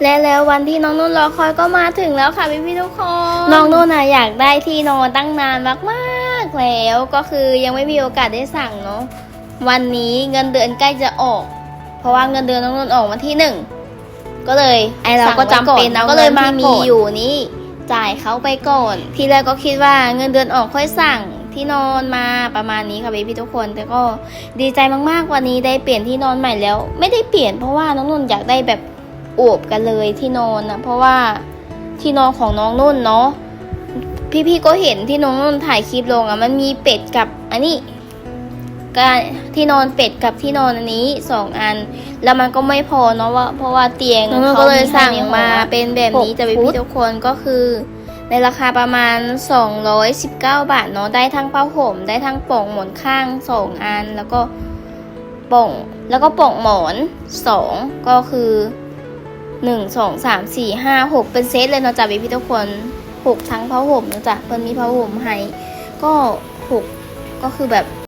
แล้ววันที่น้องนุ่นรอคอยก็มาถึงแล้วค่ะพี่ทุกคนน้องนุ่นอยากได้ที่นอนตั้งนานมากๆแล้วก็คือยังไม่มีโอกาสได้สั่งเนาะวันนี้เงินเดือนใกล้จะออกเพราะว่าเงินเดือนน้องนุ่นออกวันที่1ก็เลยเราก็จำเป็นเราก็เลยมามีอยู่นี่จ่ายเขาไปก่อนทีแรกก็คิดว่าเงินเดือนออกค่อยสั่งที่นอนมาประมาณนี้ค่ะพี่ทุกคนแต่ก็ดีใจมากๆวันนี้ได้เปลี่ยนที่นอนใหม่แล้วไม่ได้เปลี่ยนเพราะว่าน้องนุ่นอยากได้แบบโอบกันเลยที่นอนนะเพราะว่าที่นอนของน้องนุ่นเนาะพี่ก็เห็นที่น้องนุ่นถ่ายคลิปลงมันมีเป็ดกับอันนี้ก็ที่นอนเป็ดกับที่นอนอันนี้2 อันแล้วมันก็ไม่พอเนาะว่าเพราะว่าเตียงเขาก็เลยสั่งมาเป็นแบบนี้จะพี่ทุกคนก็คือในราคาประมาณ219 บาทเนาะได้ทั้งผ้าห่มได้ทั้งปล่องหมอนข้าง2 อันแล้วก็ปล่องหมอน2ก็คือ1 2 3 4 5 6เป็นเซตเลยเนาะจ้ะพี่ทุกคน6ทั้งผ้าห่มเนาะจ้ะเพิ่นมีผ้าห่มให้ก็6ก็คือแบบ